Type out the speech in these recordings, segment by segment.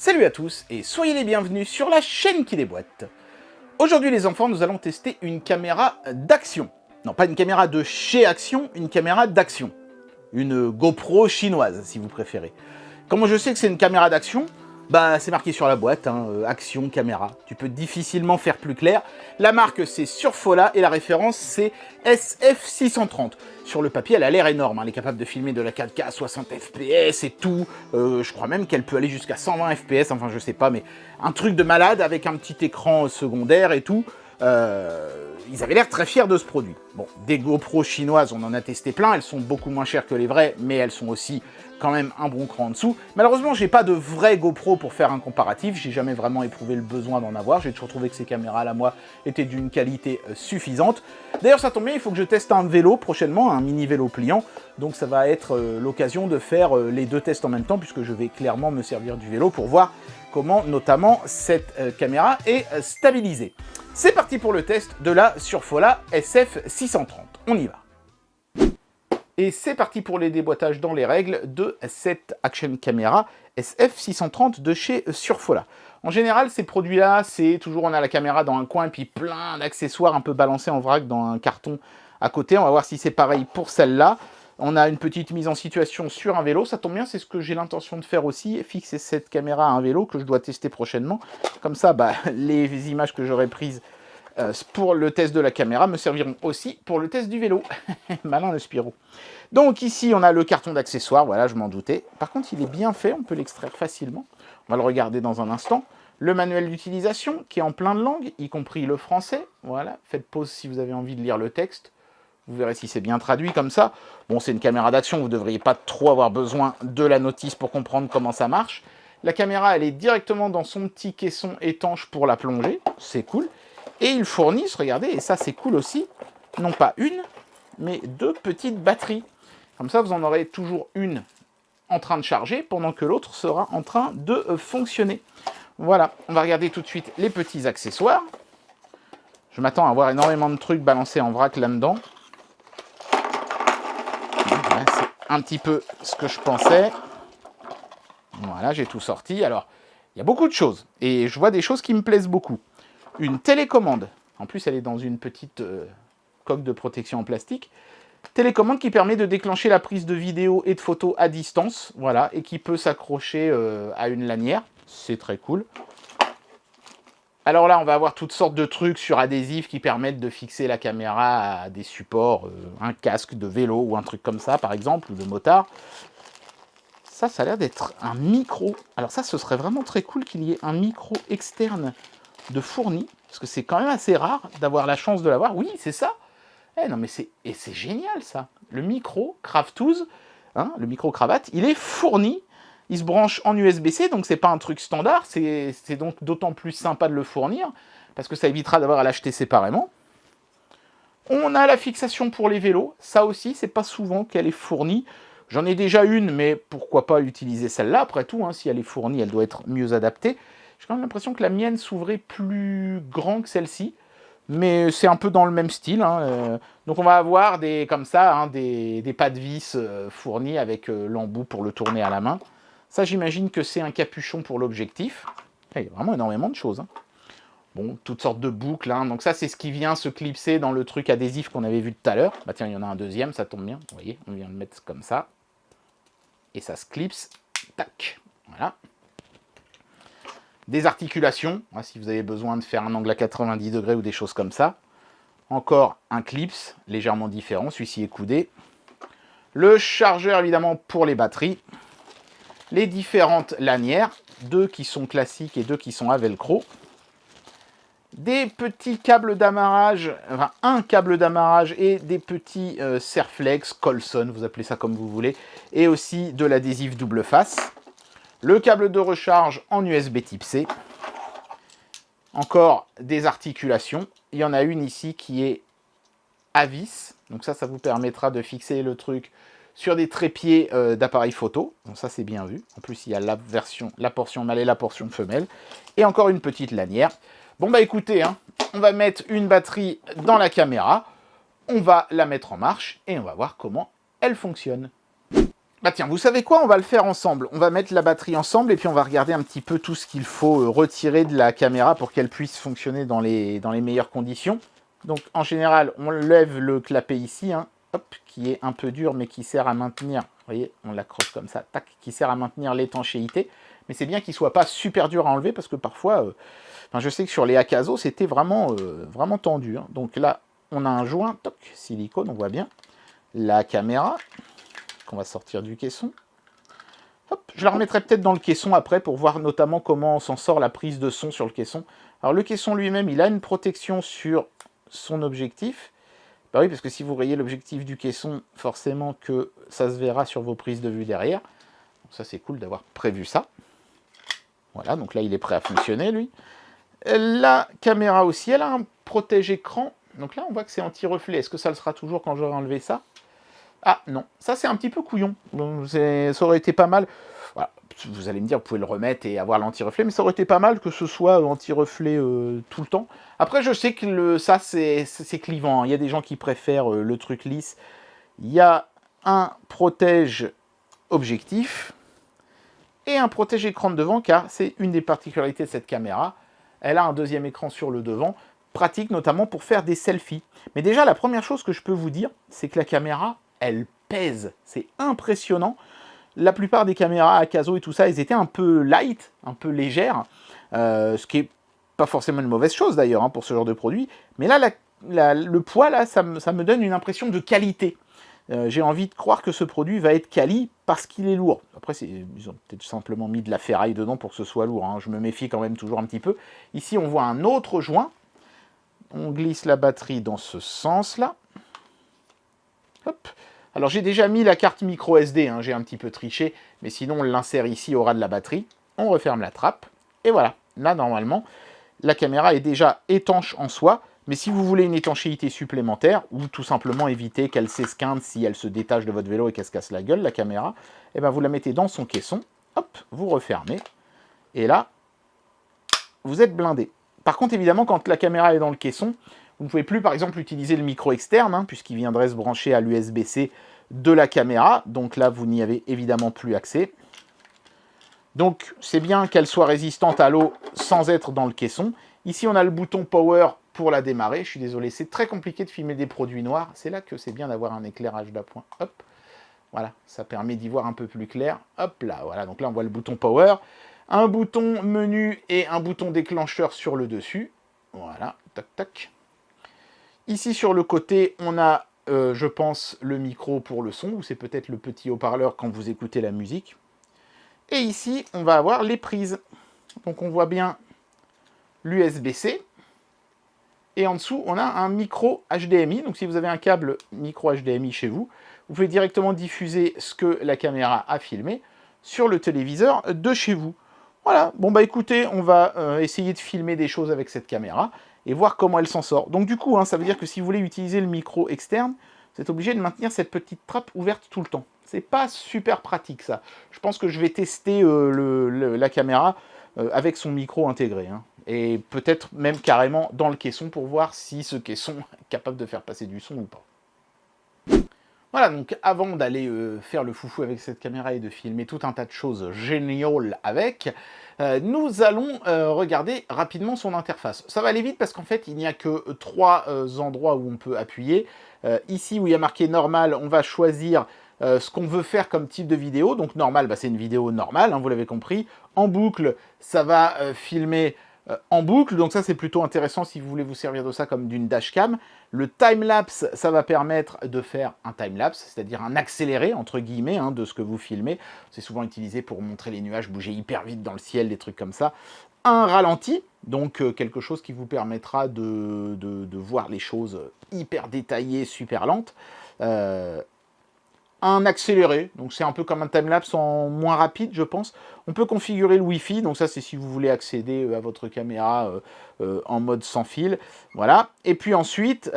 Salut à tous et soyez les bienvenus sur la chaîne qui déboîte. Aujourd'hui les enfants, nous allons tester une caméra d'action. Non, pas une caméra de chez Action, une caméra d'action. Une GoPro chinoise, si vous préférez. Comment je sais que c'est une caméra d'action ? Bah, c'est marqué sur la boîte, hein, Action Caméra. Tu peux difficilement faire plus clair. La marque, c'est Surfola et la référence, c'est SF630. Sur le papier, elle a l'air énorme. Elle est capable de filmer de la 4K à 60 FPS et tout. Je crois même qu'elle peut aller jusqu'à 120 FPS, enfin, je sais pas, mais un truc de malade avec un petit écran secondaire et tout. Ils avaient l'air très fiers de ce produit. Bon, des GoPro chinoises, on en a testé plein, elles sont beaucoup moins chères que les vraies, mais elles sont aussi quand même un bon cran en dessous. Malheureusement, j'ai pas de vraie GoPro pour faire un comparatif, j'ai jamais vraiment éprouvé le besoin d'en avoir, j'ai toujours trouvé que ces caméras là, moi, étaient d'une qualité suffisante. D'ailleurs, ça tombe bien, il faut que je teste un vélo prochainement, un mini vélo pliant, donc ça va être l'occasion de faire les deux tests en même temps, puisque je vais clairement me servir du vélo pour voir comment, notamment, cette caméra est stabilisée. C'est parti pour le test de la Surfola SF630. On y va. Et c'est parti pour les déboîtages dans les règles de cette Action Camera SF630 de chez Surfola. En général, ces produits-là, c'est toujours on a la caméra dans un coin et puis plein d'accessoires un peu balancés en vrac dans un carton à côté. On va voir si c'est pareil pour celle-là. On a une petite mise en situation sur un vélo, ça tombe bien, c'est ce que j'ai l'intention de faire aussi, fixer cette caméra à un vélo que je dois tester prochainement. Comme ça, bah, les images que j'aurai prises pour le test de la caméra me serviront aussi pour le test du vélo. Malin le Spirou. Donc ici, on a le carton d'accessoires, voilà, je m'en doutais. Par contre, il est bien fait, on peut l'extraire facilement. On va le regarder dans un instant. Le manuel d'utilisation, qui est en plein de langues, y compris le français. Voilà, faites pause si vous avez envie de lire le texte. Vous verrez si c'est bien traduit comme ça. Bon, c'est une caméra d'action, vous ne devriez pas trop avoir besoin de la notice pour comprendre comment ça marche. La caméra, elle est directement dans son petit caisson étanche pour la plongée. C'est cool. Et ils fournissent, regardez, et ça c'est cool aussi, non pas une, mais deux petites batteries. Comme ça, vous en aurez toujours une en train de charger, pendant que l'autre sera en train de fonctionner. Voilà, on va regarder tout de suite les petits accessoires. Je m'attends à avoir énormément de trucs balancés en vrac là-dedans. Voilà, c'est un petit peu ce que je pensais. Voilà, j'ai tout sorti. Alors, il y a beaucoup de choses, et je vois des choses qui me plaisent beaucoup. Une télécommande, en plus elle est dans une petite coque de protection en plastique, télécommande qui permet de déclencher la prise de vidéo et de photos à distance, voilà, et qui peut s'accrocher à une lanière, c'est très cool. Alors là, on va avoir toutes sortes de trucs sur adhésif qui permettent de fixer la caméra à des supports, un casque de vélo ou un truc comme ça, par exemple, ou de motard. Ça a l'air d'être un micro. Alors ça, ce serait vraiment très cool qu'il y ait un micro externe de fourni, parce que c'est quand même assez rare d'avoir la chance de l'avoir. Oui, c'est ça. Non mais c'est génial ça. Le micro Craftouz, hein, le micro cravate, il est fourni. Il se branche en USB-C, donc c'est pas un truc standard. C'est donc d'autant plus sympa de le fournir, parce que ça évitera d'avoir à l'acheter séparément. On a la fixation pour les vélos. Ça aussi, c'est pas souvent qu'elle est fournie. J'en ai déjà une, mais pourquoi pas utiliser celle-là. Après tout, hein, si elle est fournie, elle doit être mieux adaptée. J'ai quand même l'impression que la mienne s'ouvrait plus grand que celle-ci, mais c'est un peu dans le même style. Hein. Donc on va avoir des, comme ça, hein, des pas de vis fournis avec l'embout pour le tourner à la main. Ça, j'imagine que c'est un capuchon pour l'objectif. Il y a vraiment énormément de choses. Hein. Bon, toutes sortes de boucles. Hein. Donc ça, c'est ce qui vient se clipser dans le truc adhésif qu'on avait vu tout à l'heure. Bah tiens, il y en a un deuxième, ça tombe bien. Vous voyez, on vient le mettre comme ça. Et ça se clipse. Tac. Voilà. Des articulations, si vous avez besoin de faire un angle à 90 degrés ou des choses comme ça. Encore un clips, légèrement différent, celui-ci est coudé. Le chargeur, évidemment, pour les batteries. Les différentes lanières, deux qui sont classiques et deux qui sont à velcro. Des petits câbles d'amarrage, enfin un câble d'amarrage et des petits Serflex, Colson, vous appelez ça comme vous voulez. Et aussi de l'adhésif double face. Le câble de recharge en USB type C. Encore des articulations. Il y en a une ici qui est à vis. Donc ça vous permettra de fixer le truc sur des trépieds d'appareil photo. Donc ça, c'est bien vu. En plus, il y a la portion mâle et la portion femelle. Et encore une petite lanière. Bon, bah écoutez, hein, on va mettre une batterie dans la caméra. On va la mettre en marche et on va voir comment elle fonctionne. Bah tiens, vous savez quoi? On va le faire ensemble. On va mettre la batterie ensemble et puis on va regarder un petit peu tout ce qu'il faut retirer de la caméra pour qu'elle puisse fonctionner dans les meilleures conditions. Donc en général, on lève le clapet ici, hein, hop, qui est un peu dur mais qui sert à maintenir, vous voyez, on l'accroche comme ça, tac, qui sert à maintenir l'étanchéité. Mais c'est bien qu'il ne soit pas super dur à enlever parce que parfois, je sais que sur les Akazo, c'était vraiment tendu. Hein. Donc là, on a un joint, toc, silicone, on voit bien. La caméra, qu'on va sortir du caisson. Hop, je la remettrai peut-être dans le caisson après pour voir notamment comment s'en sort la prise de son sur le caisson. Alors le caisson lui-même, il a une protection sur son objectif. Bah oui, parce que si vous rayez l'objectif du caisson, forcément que ça se verra sur vos prises de vue derrière. Donc ça, c'est cool d'avoir prévu ça. Voilà, donc là, il est prêt à fonctionner, lui. La caméra aussi, elle a un protège-écran. Donc là, on voit que c'est anti-reflet. Est-ce que ça le sera toujours quand j'aurai enlevé ça? Ah non, ça c'est un petit peu couillon. Donc, ça aurait été pas mal. Voilà. Vous allez me dire, vous pouvez le remettre et avoir l'anti-reflet, mais ça aurait été pas mal que ce soit anti-reflet tout le temps. Après, je sais que ça c'est clivant. Hein. Il y a des gens qui préfèrent le truc lisse. Il y a un protège objectif et un protège écran de devant, car c'est une des particularités de cette caméra. Elle a un deuxième écran sur le devant, pratique notamment pour faire des selfies. Mais déjà, la première chose que je peux vous dire, c'est que la caméra, elle pèse. C'est impressionnant. La plupart des caméras Akazo et tout ça, elles étaient un peu light, un peu légères, ce qui est pas forcément une mauvaise chose d'ailleurs hein, pour ce genre de produit. Mais là, le poids, là, ça me donne une impression de qualité. J'ai envie de croire que ce produit va être quali parce qu'il est lourd. Après, ils ont peut-être simplement mis de la ferraille dedans pour que ce soit lourd. Hein. Je me méfie quand même toujours un petit peu. Ici, on voit un autre joint. On glisse la batterie dans ce sens-là. Hop. Alors, j'ai déjà mis la carte micro SD. Hein. J'ai un petit peu triché. Mais sinon, on l'insère ici, il y aura de la batterie. On referme la trappe. Et voilà. Là, normalement, la caméra est déjà étanche en soi. Mais si vous voulez une étanchéité supplémentaire, ou tout simplement éviter qu'elle s'esquinte si elle se détache de votre vélo et qu'elle se casse la gueule, la caméra, eh ben vous la mettez dans son caisson, hop, vous refermez, et là, vous êtes blindé. Par contre, évidemment, quand la caméra est dans le caisson, vous ne pouvez plus, par exemple, utiliser le micro externe, hein, puisqu'il viendrait se brancher à l'USB-C de la caméra, donc là, vous n'y avez évidemment plus accès. Donc, c'est bien qu'elle soit résistante à l'eau sans être dans le caisson. Ici, on a le bouton Power pour la démarrer. Je suis désolé, c'est très compliqué de filmer des produits noirs. C'est là que c'est bien d'avoir un éclairage d'appoint. Hop, voilà, ça permet d'y voir un peu plus clair. Hop là, voilà, donc là on voit le bouton Power. Un bouton menu et un bouton déclencheur sur le dessus. Voilà, tac, tac. Ici sur le côté, on a, je pense, le micro pour le son, ou c'est peut-être le petit haut-parleur quand vous écoutez la musique. Et ici, on va avoir les prises. Donc on voit bien l'USB-C. Et en dessous, on a un micro HDMI. Donc si vous avez un câble micro HDMI chez vous, vous pouvez directement diffuser ce que la caméra a filmé sur le téléviseur de chez vous. Voilà, bon bah écoutez, on va essayer de filmer des choses avec cette caméra et voir comment elle s'en sort. Donc du coup, hein, ça veut dire que si vous voulez utiliser le micro externe, vous êtes obligé de maintenir cette petite trappe ouverte tout le temps. C'est pas super pratique ça. Je pense que je vais tester la caméra avec son micro intégré. Hein. Et peut-être même carrément dans le caisson pour voir si ce caisson est capable de faire passer du son ou pas. Voilà, donc avant d'aller faire le foufou avec cette caméra et de filmer tout un tas de choses géniales avec, nous allons regarder rapidement son interface. Ça va aller vite parce qu'en fait, il n'y a que 3 endroits où on peut appuyer. Ici, où il y a marqué normal, on va choisir ce qu'on veut faire comme type de vidéo. Donc normal, bah, c'est une vidéo normale, hein, vous l'avez compris. En boucle, ça va filmer en boucle, donc ça c'est plutôt intéressant si vous voulez vous servir de ça comme d'une dashcam. Le timelapse, ça va permettre de faire un timelapse, c'est-à-dire un accéléré, entre guillemets, hein, de ce que vous filmez. C'est souvent utilisé pour montrer les nuages bouger hyper vite dans le ciel, des trucs comme ça. Un ralenti, donc quelque chose qui vous permettra de voir les choses hyper détaillées, super lentes. Un accéléré, donc c'est un peu comme un timelapse en moins rapide, je pense. On peut configurer le Wi-Fi, donc ça c'est si vous voulez accéder à votre caméra en mode sans fil, voilà. Et puis ensuite,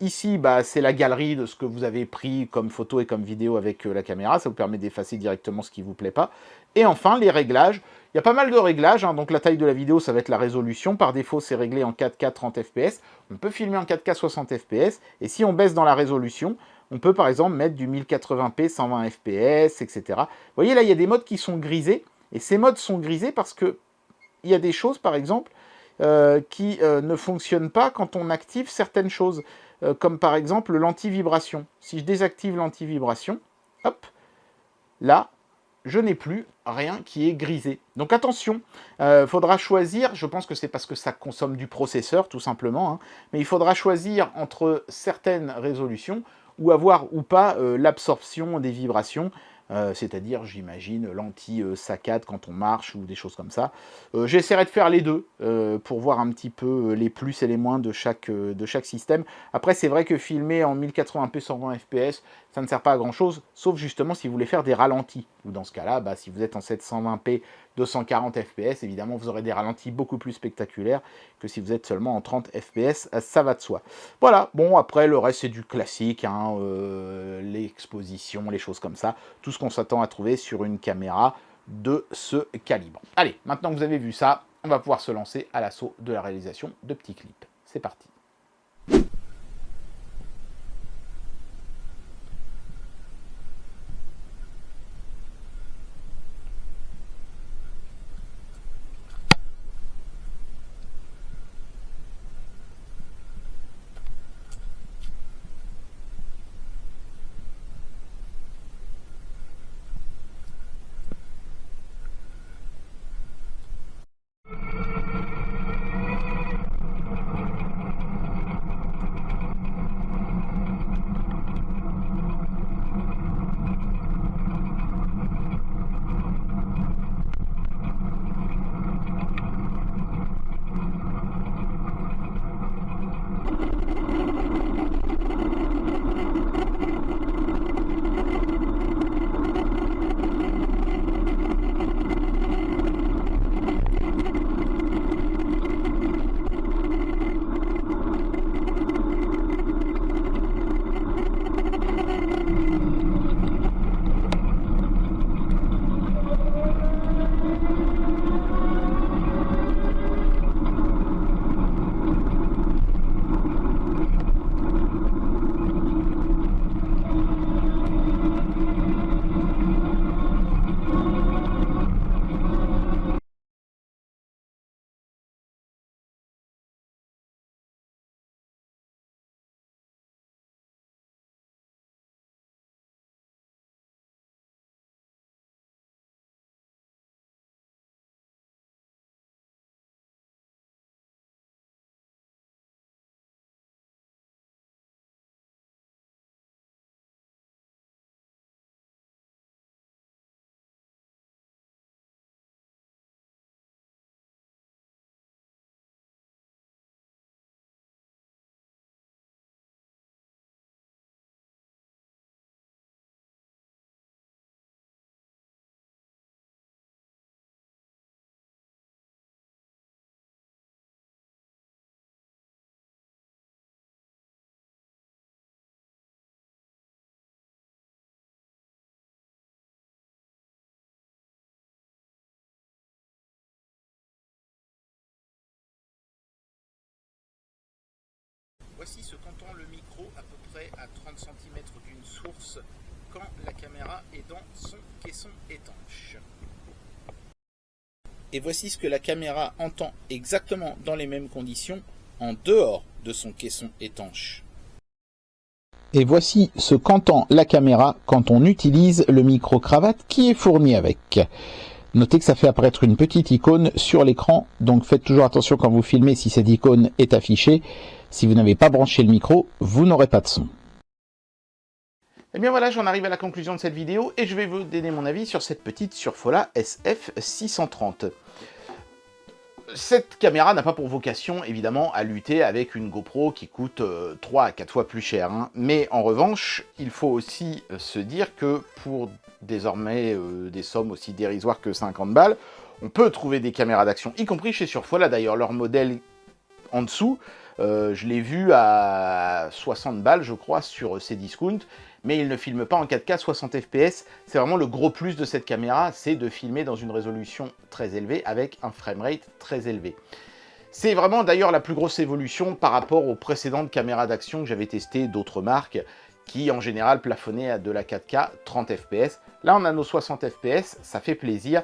ici, bah, c'est la galerie de ce que vous avez pris comme photo et comme vidéo avec la caméra, ça vous permet d'effacer directement ce qui ne vous plaît pas. Et enfin, les réglages, il Il y a pas mal de réglages, hein, donc la taille de la vidéo, ça va être la résolution. Par défaut, c'est réglé en 4K 30 fps. On peut filmer en 4K 60 fps. Et si on baisse dans la résolution, on peut par exemple mettre du 1080p 120 fps, etc. Vous voyez, là, il y a des modes qui sont grisés. Et ces modes sont grisés parce que il y a des choses, par exemple, qui ne fonctionnent pas quand on active certaines choses. Comme par exemple l'anti-vibration. Si je désactive l'anti-vibration, hop, là, je n'ai plus rien qui est grisé. Donc attention, il faudra choisir, je pense que c'est parce que ça consomme du processeur tout simplement, hein, mais il faudra choisir entre certaines résolutions ou avoir ou pas l'absorption des vibrations, c'est-à-dire j'imagine l'anti-saccade quand on marche ou des choses comme ça. J'essaierai de faire les deux pour voir un petit peu les plus et les moins de chaque système. Après c'est vrai que filmer en 1080p 120 fps, ça ne sert pas à grand chose, sauf justement si vous voulez faire des ralentis. Ou dans ce cas-là, bah, si vous êtes en 720p 240 fps, évidemment vous aurez des ralentis beaucoup plus spectaculaires que si vous êtes seulement en 30 fps, ça va de soi. Voilà, bon après le reste c'est du classique, hein, l'exposition, les choses comme ça, tout ce qu'on s'attend à trouver sur une caméra de ce calibre. Allez, maintenant que vous avez vu ça, on va pouvoir se lancer à l'assaut de la réalisation de petits clips. C'est parti. Voici ce qu'entend le micro à peu près à 30 cm d'une source quand la caméra est dans son caisson étanche. Et voici ce que la caméra entend exactement dans les mêmes conditions en dehors de son caisson étanche. Et voici ce qu'entend la caméra quand on utilise le micro-cravate qui est fourni avec. Notez que ça fait apparaître une petite icône sur l'écran, donc faites toujours attention quand vous filmez si cette icône est affichée. Si vous n'avez pas branché le micro, vous n'aurez pas de son. Et bien voilà, j'en arrive à la conclusion de cette vidéo et je vais vous donner mon avis sur cette petite Surfola SF630. Cette caméra n'a pas pour vocation, évidemment, à lutter avec une GoPro qui coûte 3 à 4 fois plus cher. Hein. Mais en revanche, il faut aussi se dire que pour désormais des sommes aussi dérisoires que 50 balles, on peut trouver des caméras d'action, y compris chez Surfola. D'ailleurs, leur modèle en dessous Je l'ai vu à 60 balles, je crois, sur Cdiscount, mais il ne filme pas en 4K 60 fps. C'est vraiment le gros plus de cette caméra, c'est de filmer dans une résolution très élevée avec un framerate très élevé. C'est vraiment d'ailleurs la plus grosse évolution par rapport aux précédentes caméras d'action que j'avais testées d'autres marques qui en général plafonnaient à de la 4K 30 fps. Là on a nos 60 fps, ça fait plaisir.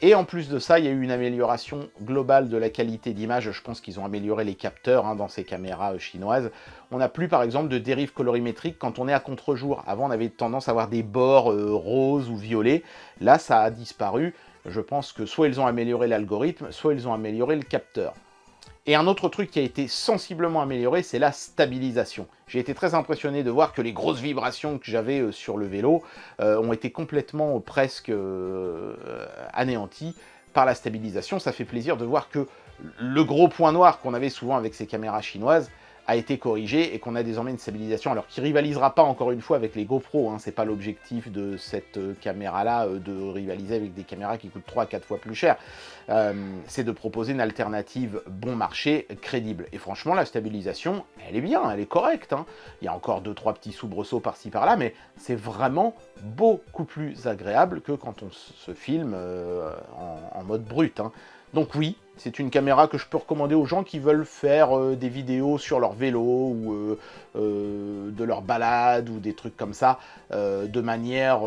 Et en plus de ça, il y a eu une amélioration globale de la qualité d'image. Je pense qu'ils ont amélioré les capteurs dans ces caméras chinoises. On n'a plus par exemple de dérive colorimétrique quand on est à contre-jour. Avant on avait tendance à avoir des bords roses ou violets. Là ça a disparu. Je pense que soit ils ont amélioré l'algorithme, soit ils ont amélioré le capteur. Et un autre truc qui a été sensiblement amélioré, c'est la stabilisation. J'ai été très impressionné de voir que les grosses vibrations que j'avais sur le vélo ont été complètement presque anéanties par la stabilisation. Ça fait plaisir de voir que le gros point noir qu'on avait souvent avec ces caméras chinoises a été corrigé et qu'on a désormais une stabilisation, alors qui rivalisera pas encore une fois avec les GoPro, c'est pas l'objectif de cette caméra-là de rivaliser avec des caméras qui coûtent 3 à 4 fois plus cher, c'est de proposer une alternative bon marché, crédible. Et franchement, la stabilisation, elle est bien, elle est correcte, Il y a encore 2-3 petits soubresauts par-ci par-là, mais c'est vraiment beaucoup plus agréable que quand on se filme en mode brut, Donc oui, c'est une caméra que je peux recommander aux gens qui veulent faire des vidéos sur leur vélo ou de leur balade ou des trucs comme ça de manière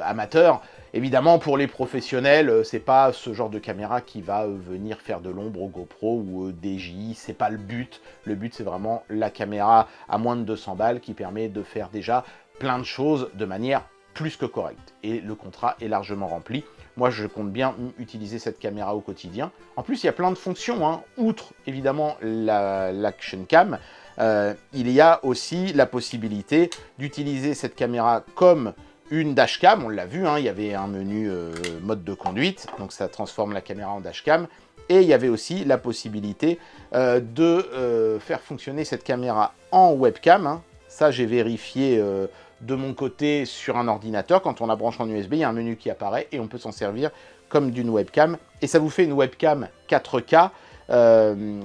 amateur. Évidemment, pour les professionnels, c'est pas ce genre de caméra qui va venir faire de l'ombre au GoPro ou au DJI, c'est pas le but. Le but, c'est vraiment la caméra à moins de 200 balles qui permet de faire déjà plein de choses de manière plus que correcte. Et le contrat est largement rempli. Moi, je compte bien utiliser cette caméra au quotidien. En plus, il y a plein de fonctions. Outre, évidemment, l'action cam, il y a aussi la possibilité d'utiliser cette caméra comme une dashcam. On l'a vu, il y avait un menu mode de conduite, donc ça transforme la caméra en dashcam. Et il y avait aussi la possibilité de faire fonctionner cette caméra en webcam. Ça, j'ai vérifié de mon côté sur un ordinateur. Quand on la branche en USB, il y a un menu qui apparaît et on peut s'en servir comme d'une webcam. Et ça vous fait une webcam 4K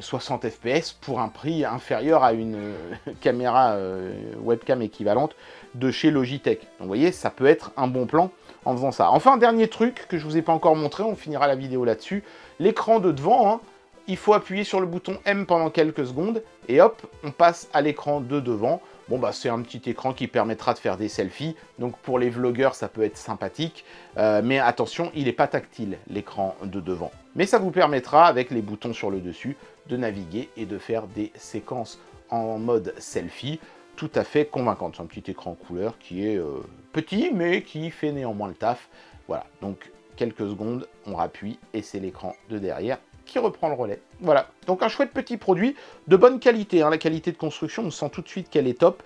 60 fps pour un prix inférieur à une caméra webcam équivalente de chez Logitech. Donc vous voyez, ça peut être un bon plan en faisant ça. Enfin, dernier truc que je vous ai pas encore montré, on finira la vidéo là-dessus. L'écran de devant, il faut appuyer sur le bouton M pendant quelques secondes et hop, on passe à l'écran de devant. Bon c'est un petit écran qui permettra de faire des selfies, donc pour les vlogueurs ça peut être sympathique, mais attention, il n'est pas tactile l'écran de devant. Mais ça vous permettra avec les boutons sur le dessus de naviguer et de faire des séquences en mode selfie tout à fait convaincantes. C'est un petit écran couleur qui est petit mais qui fait néanmoins le taf. Voilà, donc quelques secondes, on rappuie et c'est l'écran de derrière qui reprend le relais. Voilà, donc un chouette petit produit de bonne qualité. La qualité de construction, on sent tout de suite qu'elle est top,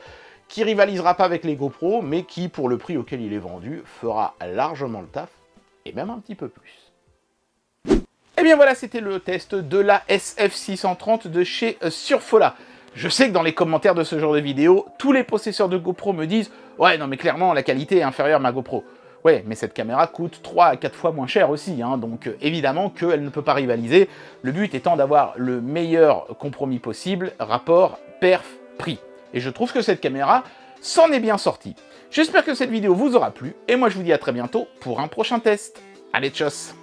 qui rivalisera pas avec les GoPro, mais qui, pour le prix auquel il est vendu, fera largement le taf, et même un petit peu plus. Et bien voilà, c'était le test de la SF630 de chez Surfola. Je sais que dans les commentaires de ce genre de vidéo, tous les possesseurs de GoPro me disent « Ouais, non mais clairement, la qualité est inférieure à ma GoPro ». Ouais, mais cette caméra coûte 3 à 4 fois moins cher aussi, donc évidemment qu'elle ne peut pas rivaliser, le but étant d'avoir le meilleur compromis possible, rapport perf-prix. Et je trouve que cette caméra s'en est bien sortie. J'espère que cette vidéo vous aura plu, et moi je vous dis à très bientôt pour un prochain test. Allez, tchuss!